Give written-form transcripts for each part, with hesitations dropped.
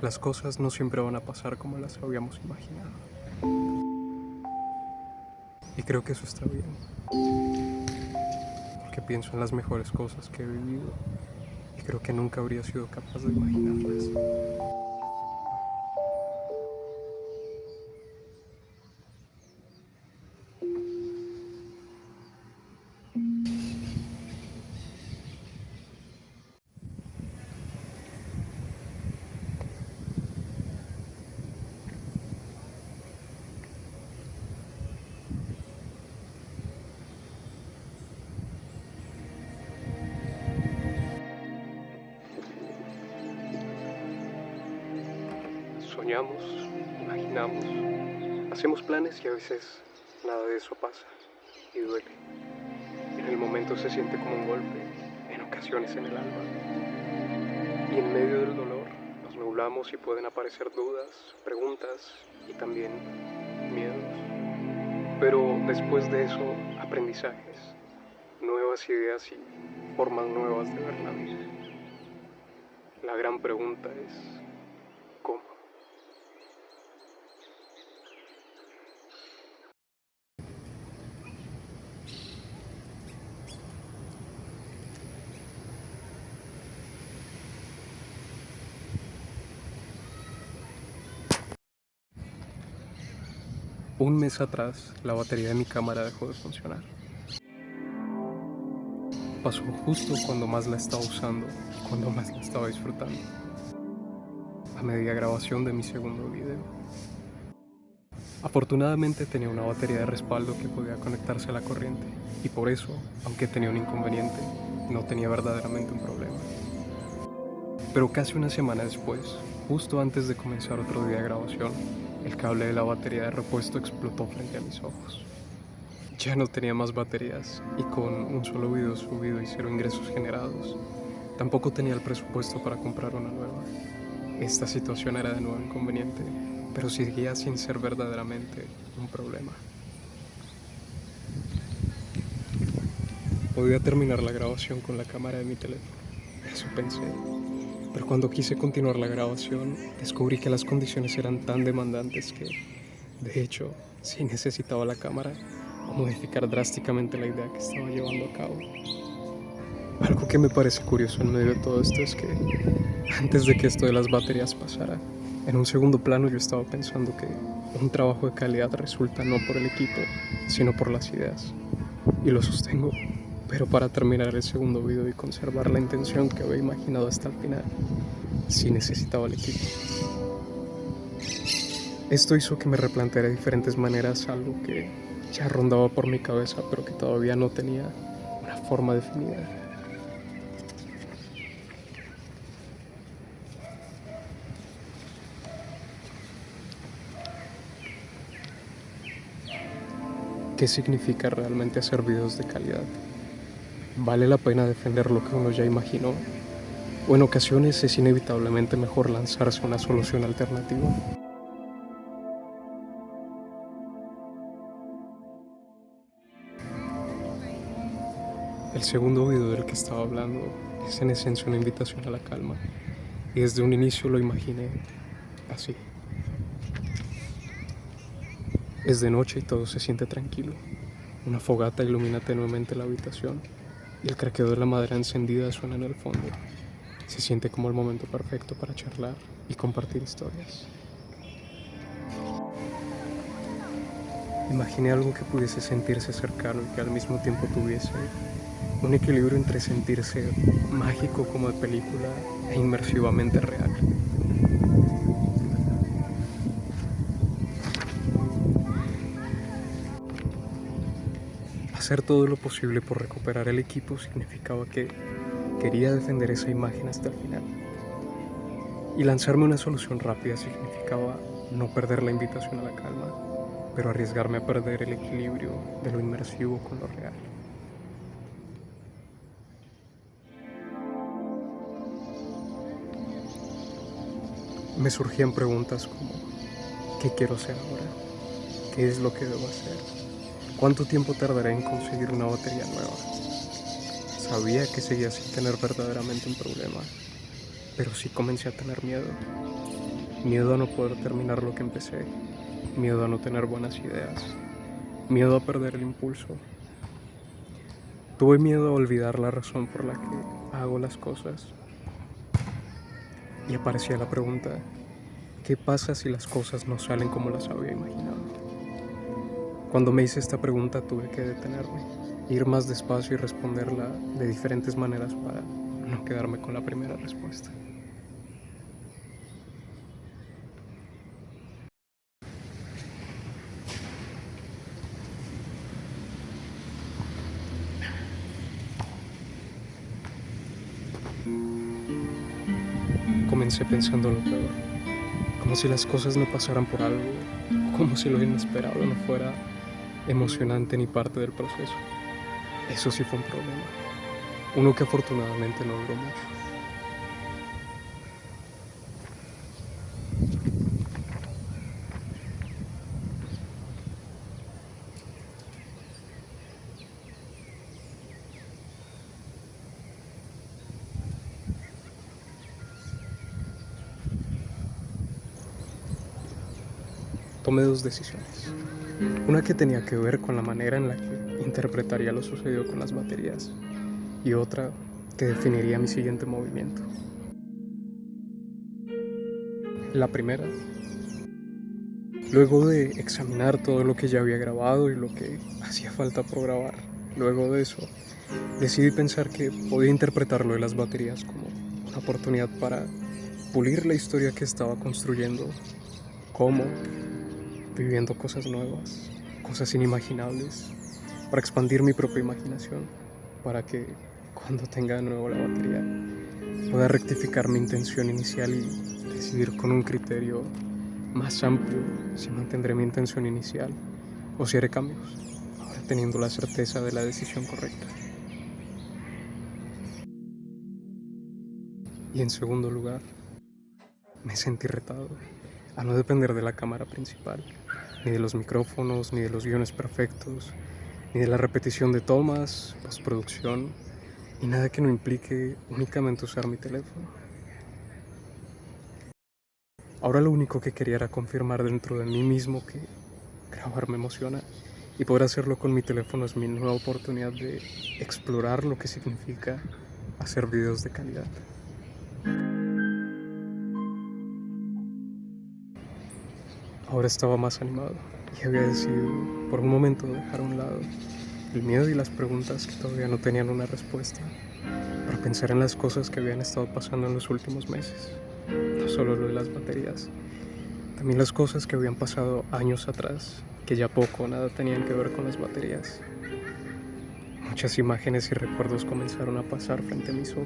Las cosas no siempre van a pasar como las habíamos imaginado. Y creo que eso está bien. Porque pienso en las mejores cosas que he vivido y creo que nunca habría sido capaz de imaginarlas. Soñamos, imaginamos, hacemos planes y a veces nada de eso pasa y duele. En el momento se siente como un golpe, en ocasiones en el alma. Y en medio del dolor nos nublamos y pueden aparecer dudas, preguntas y también miedos. Pero después de eso, aprendizajes, nuevas ideas y formas nuevas de ver la vida. La gran pregunta es, ¿cómo? Un mes atrás, la batería de mi cámara dejó de funcionar. Pasó justo cuando más la estaba usando y cuando más la estaba disfrutando. A media grabación de mi segundo video. Afortunadamente tenía una batería de respaldo que podía conectarse a la corriente y por eso, aunque tenía un inconveniente, no tenía verdaderamente un problema. Pero casi una semana después, justo antes de comenzar otro día de grabación, el cable de la batería de repuesto explotó frente a mis ojos. Ya no tenía más baterías y con un solo video subido y 0 ingresos generados, tampoco tenía el presupuesto para comprar una nueva. Esta situación era de nuevo inconveniente, pero seguía sin ser verdaderamente un problema. Podía terminar la grabación con la cámara de mi teléfono, eso pensé. Pero cuando quise continuar la grabación, descubrí que las condiciones eran tan demandantes que, de hecho, sí necesitaba la cámara o modificar drásticamente la idea que estaba llevando a cabo. Algo que me parece curioso en medio de todo esto es que, antes de que esto de las baterías pasara, en un segundo plano yo estaba pensando que un trabajo de calidad resulta no por el equipo, sino por las ideas. Y lo sostengo, pero para terminar el segundo video y conservar la intención que había imaginado hasta el final, sí necesitaba el equipo. Esto hizo que me replanteara de diferentes maneras algo que ya rondaba por mi cabeza, pero que todavía no tenía una forma definida. ¿Qué significa realmente hacer videos de calidad? ¿Vale la pena defender lo que uno ya imaginó? ¿O en ocasiones es inevitablemente mejor lanzarse a una solución alternativa? El segundo video del que estaba hablando es en esencia una invitación a la calma, y desde un inicio lo imaginé así. Es de noche y todo se siente tranquilo. Una fogata ilumina tenuemente la habitación y el craqueo de la madera encendida suena en el fondo. Se siente como el momento perfecto para charlar y compartir historias. Imaginé algo que pudiese sentirse cercano y que al mismo tiempo tuviese un equilibrio entre sentirse mágico como de película e inmersivamente real. Hacer todo lo posible por recuperar el equipo significaba que quería defender esa imagen hasta el final. Y lanzarme una solución rápida significaba no perder la invitación a la calma, pero arriesgarme a perder el equilibrio de lo inmersivo con lo real. Me surgían preguntas como, ¿qué quiero hacer ahora? ¿Qué es lo que debo hacer? ¿Cuánto tiempo tardaré en conseguir una batería nueva? Sabía que seguía sin tener verdaderamente un problema, pero sí comencé a tener miedo. Miedo a no poder terminar lo que empecé, miedo a no tener buenas ideas, miedo a perder el impulso. Tuve miedo a olvidar la razón por la que hago las cosas. Y aparecía la pregunta, ¿qué pasa si las cosas no salen como las había imaginado? Cuando me hice esta pregunta tuve que detenerme, ir más despacio y responderla de diferentes maneras para no quedarme con la primera respuesta. Comencé pensando lo peor, como si las cosas no pasaran por algo, como si lo inesperado no fuera emocionante ni parte del proceso. Eso sí fue un problema, uno que afortunadamente no duró mucho. Tomé dos decisiones. Una que tenía que ver con la manera en la que interpretaría lo sucedido con las baterías y otra que definiría mi siguiente movimiento. La primera, luego de examinar todo lo que ya había grabado y lo que hacía falta por grabar, luego de eso, decidí pensar que podía interpretar lo de las baterías como una oportunidad para pulir la historia que estaba construyendo, cómo, viviendo cosas nuevas, cosas inimaginables, para expandir mi propia imaginación, para que cuando tenga de nuevo la batería pueda rectificar mi intención inicial y decidir con un criterio más amplio si mantendré mi intención inicial o si haré cambios, ahora teniendo la certeza de la decisión correcta. Y en segundo lugar, me sentí retado a no depender de la cámara principal, ni de los micrófonos, ni de los guiones perfectos, ni de la repetición de tomas, postproducción, ni nada que no implique únicamente usar mi teléfono. Ahora lo único que quería era confirmar dentro de mí mismo que grabar me emociona y poder hacerlo con mi teléfono es mi nueva oportunidad de explorar lo que significa hacer videos de calidad. Ahora estaba más animado y había decidido por un momento dejar a un lado el miedo y las preguntas que todavía no tenían una respuesta para pensar en las cosas que habían estado pasando en los últimos meses. No solo lo de las baterías, también las cosas que habían pasado años atrás, que ya poco o nada tenían que ver con las baterías. Muchas imágenes y recuerdos comenzaron a pasar frente a mis ojos.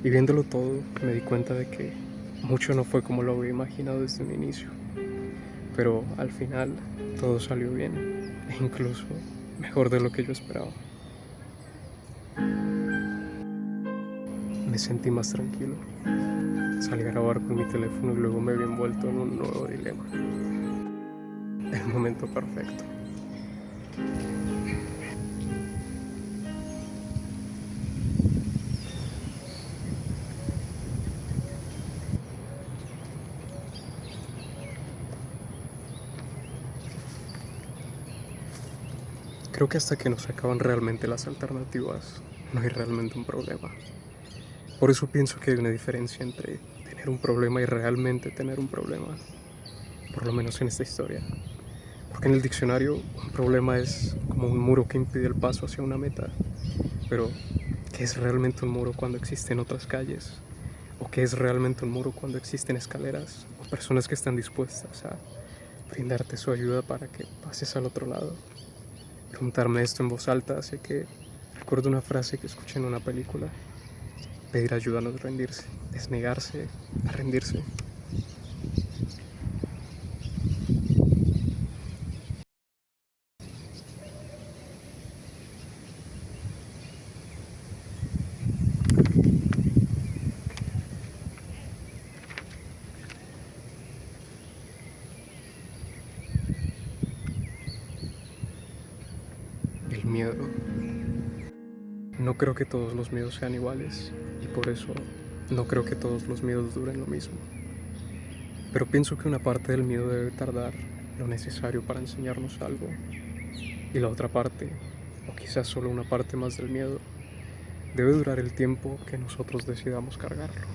Y viéndolo todo, me di cuenta de que mucho no fue como lo había imaginado desde un inicio. Pero al final todo salió bien, e incluso mejor de lo que yo esperaba. Me sentí más tranquilo. Salí a grabar con mi teléfono y luego me vi envuelto en un nuevo dilema. El momento perfecto. Creo que hasta que no se acaban realmente las alternativas, no hay realmente un problema. Por eso pienso que hay una diferencia entre tener un problema y realmente tener un problema, por lo menos en esta historia. Porque en el diccionario un problema es como un muro que impide el paso hacia una meta. Pero, ¿qué es realmente un muro cuando existen otras calles? ¿O qué es realmente un muro cuando existen escaleras o personas que están dispuestas a brindarte su ayuda para que pases al otro lado? Preguntarme esto en voz alta hace que recuerdo una frase que escuché en una película. Pedir ayuda no es rendirse, es negarse a rendirse. El miedo. No creo que todos los miedos sean iguales y por eso no creo que todos los miedos duren lo mismo. Pero pienso que una parte del miedo debe tardar lo necesario para enseñarnos algo, y la otra parte, o quizás solo una parte más del miedo, debe durar el tiempo que nosotros decidamos cargarlo.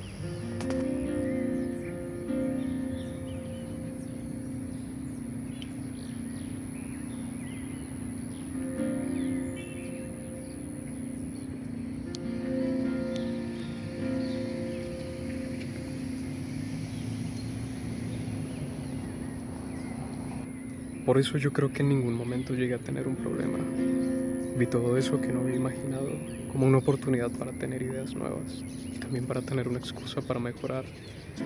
Por eso yo creo que en ningún momento llegué a tener un problema. Vi todo eso que no había imaginado como una oportunidad para tener ideas nuevas y también para tener una excusa para mejorar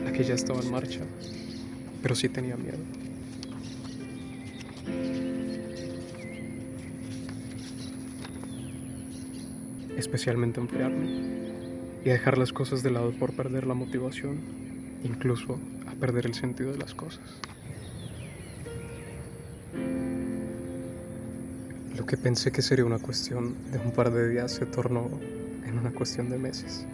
la que ya estaba en marcha, pero sí tenía miedo. Especialmente a enfriarme y a dejar las cosas de lado por perder la motivación, incluso a perder el sentido de las cosas. Lo que pensé que sería una cuestión de un par de días se tornó en una cuestión de meses.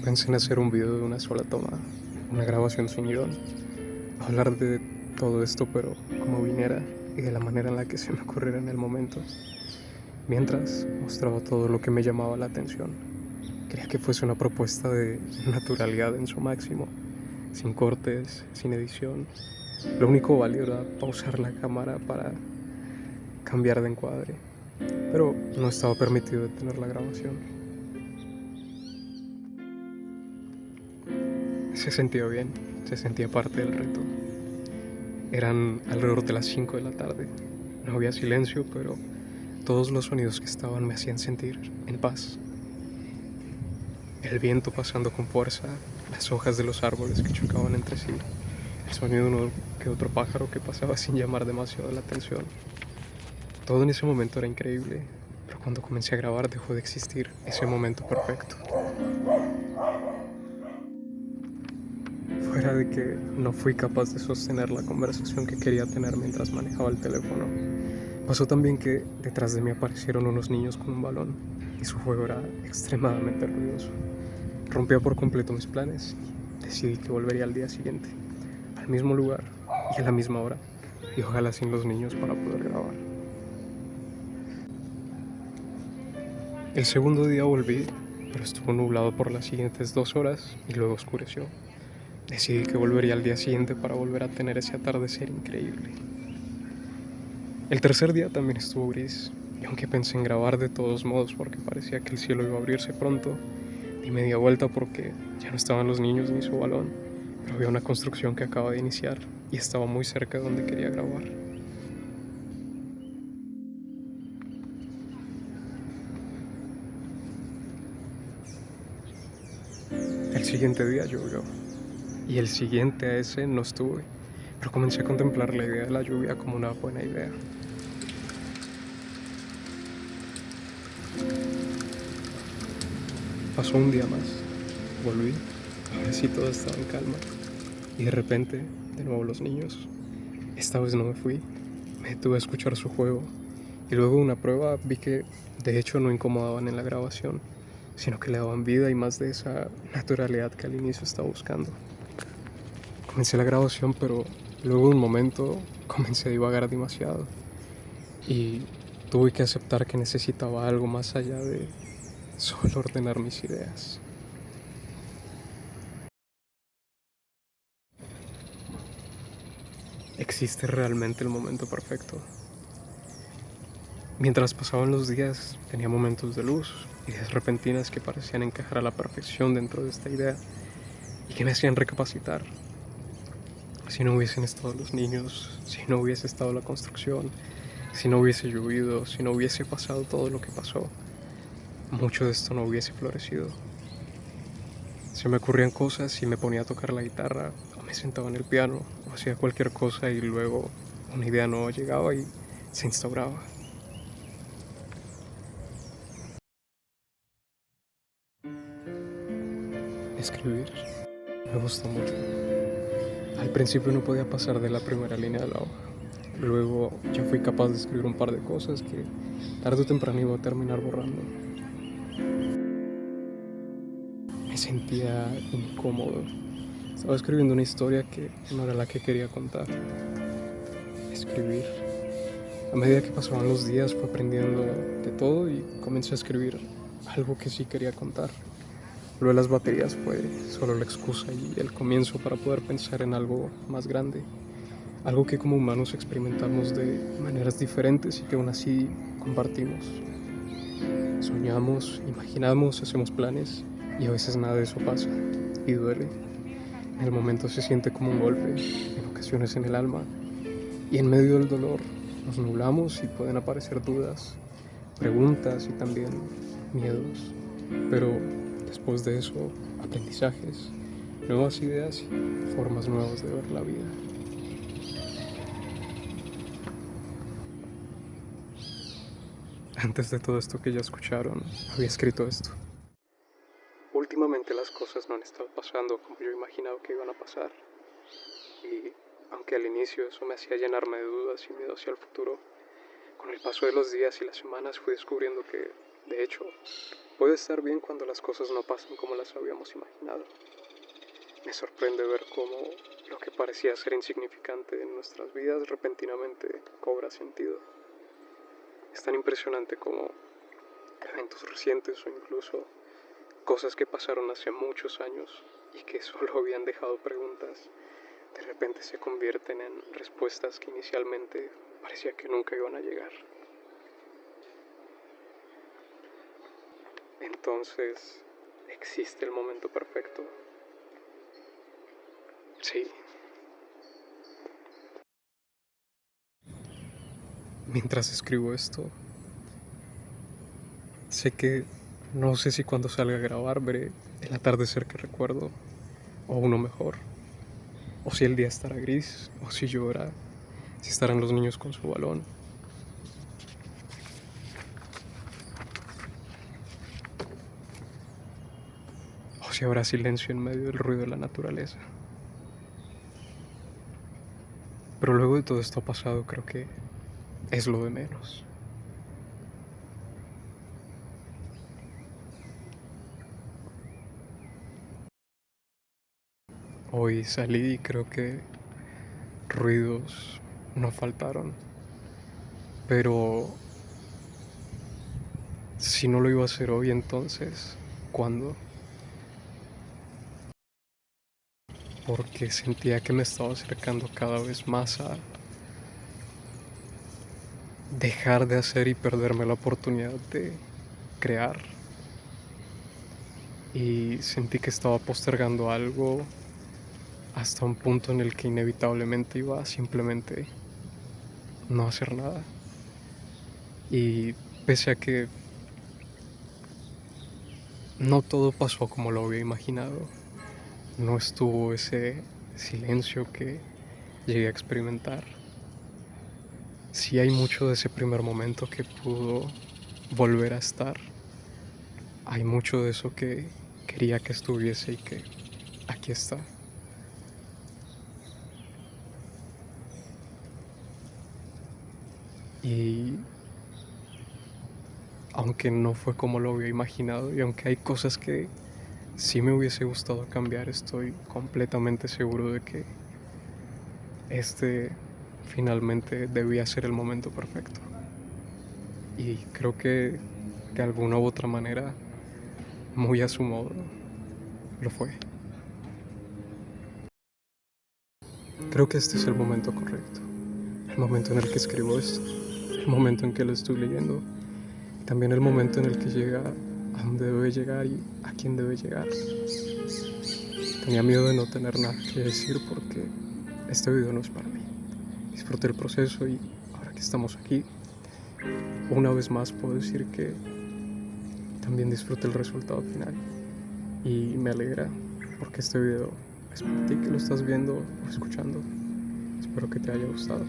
Pensé en hacer un video de una sola toma, una grabación sin guión, hablar de todo esto pero como viniera y de la manera en la que se me ocurriera en el momento, mientras mostraba todo lo que me llamaba la atención. Quería que fuese una propuesta de naturalidad en su máximo, sin cortes, sin edición. Lo único válido era pausar la cámara para cambiar de encuadre, pero no estaba permitido detener la grabación. Se sentía bien, se sentía parte del reto. Eran alrededor de las 5 de la tarde. No había silencio, pero todos los sonidos que estaban me hacían sentir en paz. El viento pasando con fuerza, las hojas de los árboles que chocaban entre sí, el sonido de uno que otro pájaro que pasaba sin llamar demasiado la atención. Todo en ese momento era increíble, pero cuando comencé a grabar dejó de existir ese momento perfecto. Fuera de que no fui capaz de sostener la conversación que quería tener mientras manejaba el teléfono, pasó también que detrás de mí aparecieron unos niños con un balón y su juego era extremadamente ruidoso. Rompía por completo mis planes. Decidí que volvería al día siguiente, al mismo lugar y a la misma hora, y ojalá sin los niños para poder grabar. El segundo día volví, pero estuvo nublado por las siguientes 2 horas y luego oscureció. Decidí que volvería al día siguiente para volver a tener ese atardecer increíble. El tercer día también estuvo gris, y aunque pensé en grabar de todos modos porque parecía que el cielo iba a abrirse pronto, di media vuelta porque ya no estaban los niños ni su balón, pero había una construcción que acaba de iniciar y estaba muy cerca de donde quería grabar. El siguiente día llovió, y el siguiente a ese no estuve, pero comencé a contemplar la idea de la lluvia como una buena idea. Pasó un día más, volví, ahora sí todo estaba en calma, y de repente, de nuevo los niños. Esta vez no me fui, me detuve a escuchar su juego, y luego de una prueba vi que de hecho no incomodaban en la grabación, sino que le daban vida y más de esa naturalidad que al inicio estaba buscando. Comencé la grabación, pero luego de un momento comencé a divagar demasiado, y tuve que aceptar que necesitaba algo más allá de solo ordenar mis ideas. ¿Existe realmente el momento perfecto? Mientras pasaban los días, tenía momentos de luz, ideas repentinas que parecían encajar a la perfección dentro de esta idea y que me hacían recapacitar. Si no hubiesen estado los niños, si no hubiese estado la construcción, si no hubiese llovido, si no hubiese pasado todo lo que pasó, mucho de esto no hubiese florecido. Se me ocurrían cosas y me ponía a tocar la guitarra, o me sentaba en el piano, o hacía cualquier cosa y luego una idea nueva llegaba y se instauraba. Escribir me gusta mucho. Al principio no podía pasar de la primera línea de la hoja. Luego ya fui capaz de escribir un par de cosas que tarde o temprano iba a terminar borrando. Me sentía incómodo. Estaba escribiendo una historia que no era la que quería contar. Escribir. A medida que pasaban los días fui aprendiendo de todo y comencé a escribir algo que sí quería contar. Lo de las baterías fue solo la excusa y el comienzo para poder pensar en algo más grande. Algo que como humanos experimentamos de maneras diferentes y que aún así compartimos. Soñamos, imaginamos, hacemos planes y a veces nada de eso pasa y duele. En el momento se siente como un golpe, en ocasiones en el alma, y en medio del dolor nos nublamos y pueden aparecer dudas, preguntas y también miedos. Pero después de eso, aprendizajes, nuevas ideas y formas nuevas de ver la vida. Antes de todo esto que ya escucharon, había escrito esto. Últimamente las cosas no han estado pasando como yo imaginaba que iban a pasar. Y aunque al inicio eso me hacía llenarme de dudas y miedo hacia el futuro, con el paso de los días y las semanas fui descubriendo que, de hecho, puede estar bien cuando las cosas no pasan como las habíamos imaginado. Me sorprende ver cómo lo que parecía ser insignificante en nuestras vidas repentinamente cobra sentido. Es tan impresionante como eventos recientes o incluso cosas que pasaron hace muchos años y que solo habían dejado preguntas, de repente se convierten en respuestas que inicialmente parecía que nunca iban a llegar. Entonces, ¿existe el momento perfecto? Sí. Mientras escribo esto, sé que no sé si cuando salga a grabar veré el atardecer que recuerdo, o uno mejor, o si el día estará gris, o si lloverá, si estarán los niños con su balón. O si habrá silencio en medio del ruido de la naturaleza. Pero luego de todo esto pasado, creo que es lo de menos. Hoy salí y creo que ruidos no faltaron. Pero si no lo iba a hacer hoy, entonces, ¿cuándo? Porque sentía que me estaba acercando cada vez más a dejar de hacer y perderme la oportunidad de crear. Y sentí que estaba postergando algo hasta un punto en el que inevitablemente iba a simplemente no hacer nada. Y pese a que no todo pasó como lo había imaginado, no estuvo ese silencio que llegué a experimentar. Sí hay mucho de ese primer momento que pudo volver a estar. Hay mucho de eso que quería que estuviese y que aquí está. Y aunque no fue como lo había imaginado y aunque hay cosas que sí me hubiese gustado cambiar, estoy completamente seguro de que este finalmente debía ser el momento perfecto. Y creo que de alguna u otra manera, muy a su modo, lo fue. Creo que este es el momento correcto. El momento en el que escribo esto. El momento en que lo estoy leyendo. Y también el momento en el que llega a donde debe llegar y a quién debe llegar. Tenía miedo de no tener nada que decir porque este video no es para mí. Disfruté el proceso y ahora que estamos aquí, una vez más puedo decir que también disfruté el resultado final. Y me alegra porque este video es para ti que lo estás viendo o escuchando. Espero que te haya gustado.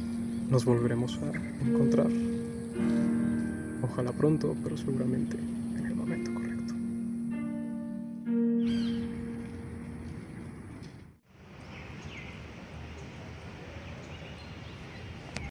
Nos volveremos a encontrar. Ojalá pronto, pero seguramente en el momento correcto.